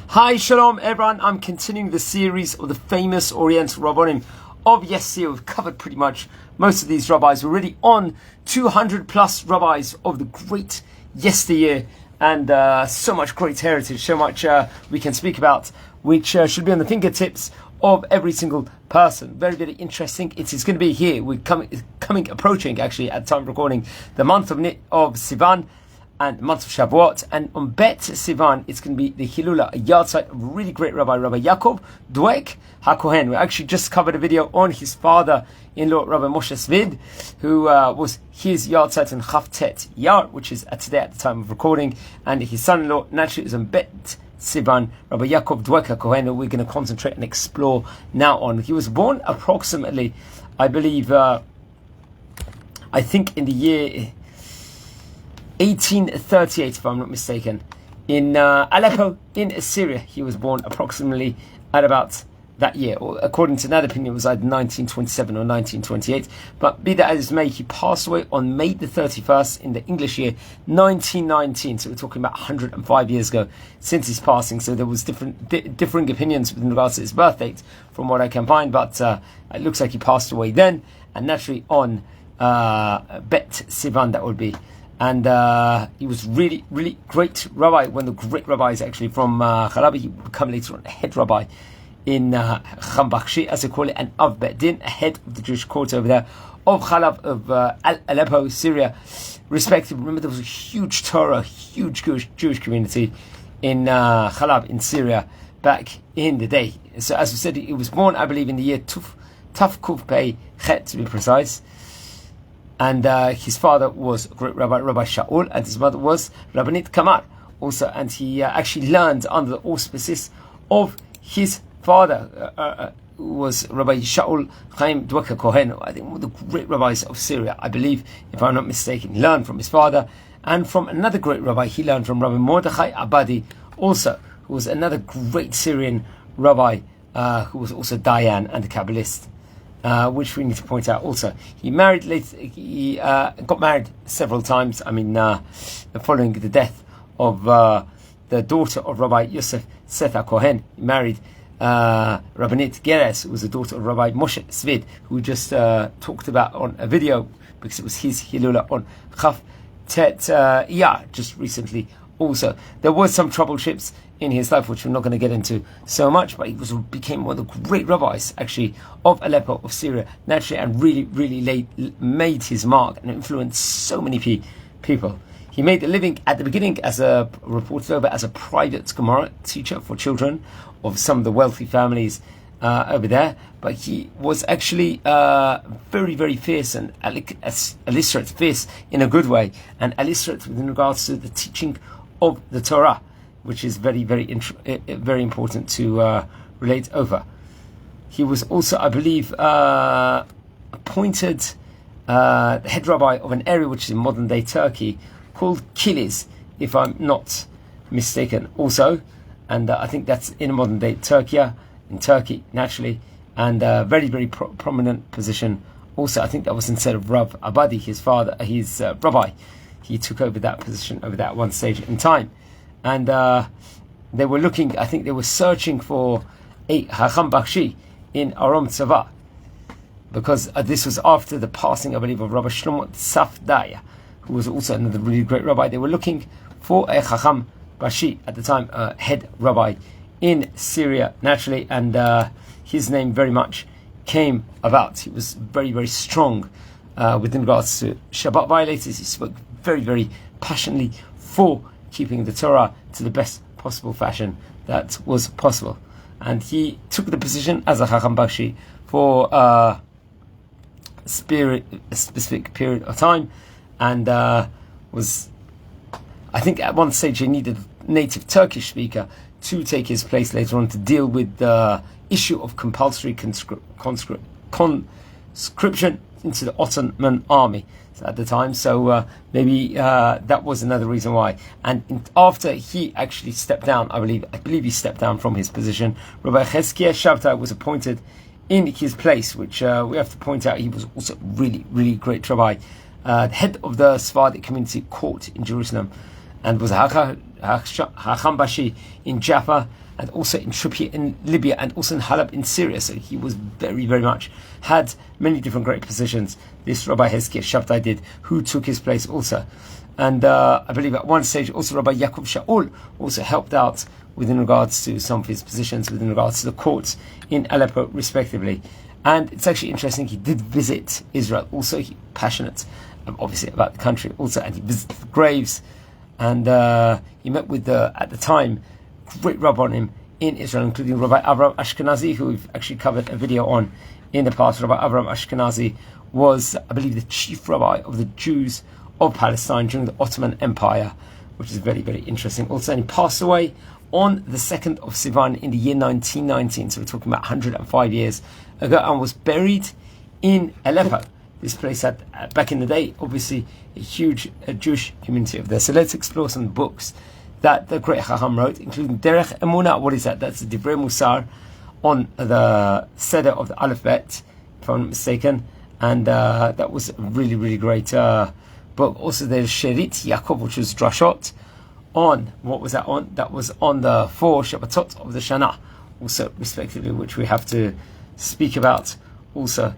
Hi, shalom everyone. I'm continuing the series of the famous Oriental Rabbonim of yesteryear. We've covered pretty much most of these rabbis. We're already on 200 plus rabbis of the great yesteryear, and so much great heritage, so much we can speak about, which should be on the fingertips of every single person. Very, very interesting. It is going to be here. We're approaching actually at the time of recording the month of Sivan and the month of Shavuot, and on Bet Sivan it's going to be the Hilula, a yard site of a really great Rabbi Ya'akov, Dweck, HaCohen. We actually just covered a video on his father-in-law, Rabbi Moshe Svid, who was his yard site in Chavtet Yar, which is today at the time of recording, and his son-in-law naturally is on Bet Sivan, Rabbi Ya'akov Dweck HaCohen, who we're going to concentrate and explore now on. He was born approximately, I believe, I think in the year 1838, if I'm not mistaken, in Aleppo, in Syria. He was born approximately at about that year, or according to another opinion, it was either 1927 or 1928. But be that as it may, he passed away on May the 31st in the English year 1919. So we're talking about 105 years ago since his passing. So there was differing opinions with regards to his birth date, from what I can find. But it looks like he passed away then, and naturally on Bet Sivan that would be. And he was really, really great rabbi, one of the great rabbis actually from Rabbi. He would become later on a head rabbi in Chambakshi, as they call it, and of Bet Din, a head of the Jewish court over there, of Chalab, of Aleppo, Syria, respectively. Remember, there was a huge Torah, huge Jewish community in Chalab, in Syria, back in the day. So as we said, he was born, I believe, in the year Tuf Kuf Pei Chet, to be precise. And his father was great Rabbi Shaul, and his mother was Rabbinit Kamar also. And he actually learned under the auspices of his father, who was Rabbi Shaul Chaim Dweck HaKohen, I think one of the great rabbis of Syria, I believe, if I'm not mistaken. He learned from his father, and from another great rabbi, he learned from Rabbi Mordechai Abadi also, who was another great Syrian rabbi, who was also Dayan and a Kabbalist. Which we need to point out also. He married later. He got married several times. I mean, following the death of the daughter of Rabbi Yosef Seth HaKohen, he married Rabbinit Geres, who was the daughter of Rabbi Moshe Svid, who we just talked about on a video, because it was his Hilula on Chaf Tet Yar just recently. Also, there were some troubleships in his life, which we're not going to get into so much, but he became one of the great rabbis, actually, of Aleppo, of Syria, naturally, and really made his mark and influenced so many people. He made a living at the beginning as a private Gemara teacher for children of some of the wealthy families over there, but he was actually very, very fierce and illiterate, fierce in a good way, and illiterate with regards to the teaching of the Torah, which is very, very important to relate over. He was also, I believe, appointed the head rabbi of an area which is in modern-day Turkey called Kilis, if I'm not mistaken, also. And I think that's in modern-day Turkey, in Turkey, naturally. And very prominent position. Also, I think that was instead of Rav Abadi, his father, his rabbi. He took over that position over that one stage in time. And they were looking, I think they were searching for a Chacham Bakshi in Aram Tzava, because this was after the passing, I believe, of Rabbi Shlomo Tzafdaya, who was also another really great rabbi. They were looking for a Chacham Bakshi at the time, head rabbi in Syria, naturally, and his name very much came about. He was very strong with regards to Shabbat violators. He spoke very passionately for keeping the Torah to the best possible fashion that was possible. And he took the position as a Chacham Bakshi for a specific period of time, and was, I think at one stage he needed a native Turkish speaker to take his place later on to deal with the issue of compulsory conscription into the Ottoman army at the time. So maybe that was another reason why. And after he actually stepped down, I believe he stepped down from his position, Rabbi Cheskia Shabtai was appointed in his place, which we have to point out, he was also really great rabbi, head of the Sephardic community court in Jerusalem, and was a Hacham Bashi in Jaffa, and also in Tripoli in Libya, and also in Halab in Syria. So he was very, very much, had many different great positions. This Rabbi Hezkiah Shabtai did, who took his place also. And I believe at one stage also Rabbi Yaakov Shaul also helped out within regards to some of his positions, within regards to the courts in Aleppo, respectively. And it's actually interesting, he did visit Israel also. He passionate, obviously, about the country also, and he visited the graves. And he met with at the time, great rabbanim in Israel, including Rabbi Avraham Ashkenazi, who we've actually covered a video on in the past. Rabbi Avraham Ashkenazi was, I believe, the chief rabbi of the Jews of Palestine during the Ottoman Empire, which is very, very interesting. Also, and he passed away on the 2nd of Sivan in the year 1919, so we're talking about 105 years ago, and was buried in Aleppo. This place had, back in the day, obviously a huge Jewish community of there. So let's explore some books that the great Chacham wrote, including Derech Emunah. What is that? That's the Divrei Musar on the Seder of the Alphabet, if I'm not mistaken. And that was a really, really great book. Also there's Sherit Yaakov, which was Drashot on, what was that on? That was on the 4 Shabbatot of the Shana, also respectively, which we have to speak about also,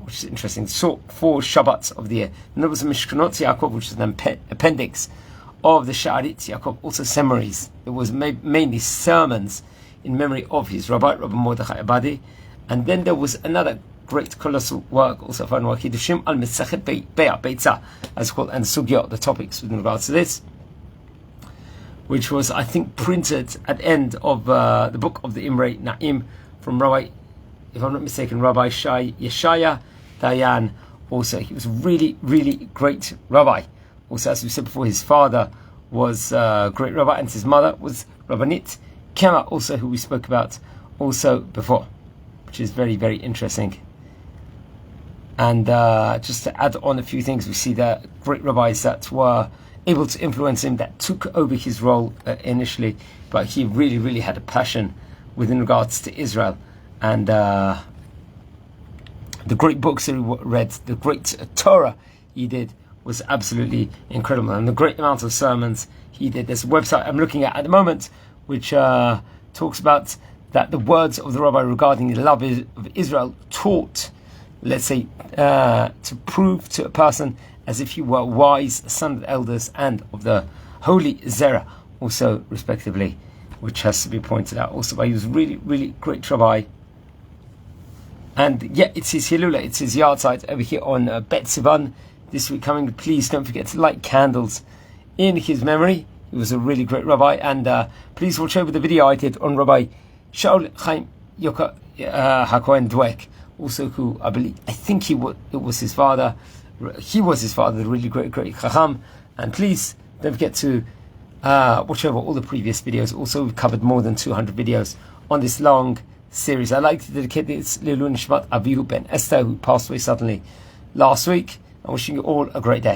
which is interesting. So 4 Shabbats of the year. And there was a Mishkanot Yaakov, which is an appendix of the Sha'arit Yaakov, also summaries. It was mainly sermons in memory of his Rabbi Mordechai Abadi. And then there was another great colossal work, also found Hiddushim al Mesachet Beitza, as called, and Sugyot, the topics with regards to this, which was, I think, printed at the end of the book of the Imrei Na'im from Rabbi, if I'm not mistaken, Rabbi Yeshaya Dayan. Also, he was a really, really great rabbi. Also, as we said before, his father was a great rabbi, and his mother was Rabbanit Kema, also, who we spoke about also before, which is very, very interesting. And just to add on a few things, we see the great rabbis that were able to influence him, that took over his role initially, but he really, really had a passion within regards to Israel. And the great books that he read, the great Torah he did, was absolutely incredible. And the great amount of sermons he did. There's a website I'm looking at the moment, which talks about that the words of the rabbi regarding the love of Israel taught, let's say, to prove to a person as if he were wise, son of the elders and of the holy Ezrah, also respectively, which has to be pointed out also. But he was really, really great rabbi. And yeah, it's his Hilula, it's his yard site over here on Bet Sivan this week coming. Please don't forget to light candles in his memory. He was a really great rabbi. And please watch over the video I did on Rabbi Shaul Chaim Yoka HaCohen Dweck, also, who I think it was his father. He was his father, the really great Chacham. And please don't forget to watch over all the previous videos. Also, we've covered more than 200 videos on this long series. I'd like to dedicate this Lilun Nishmat Avihu Ben Esther, who passed away suddenly last week. I'm wishing you all a great day.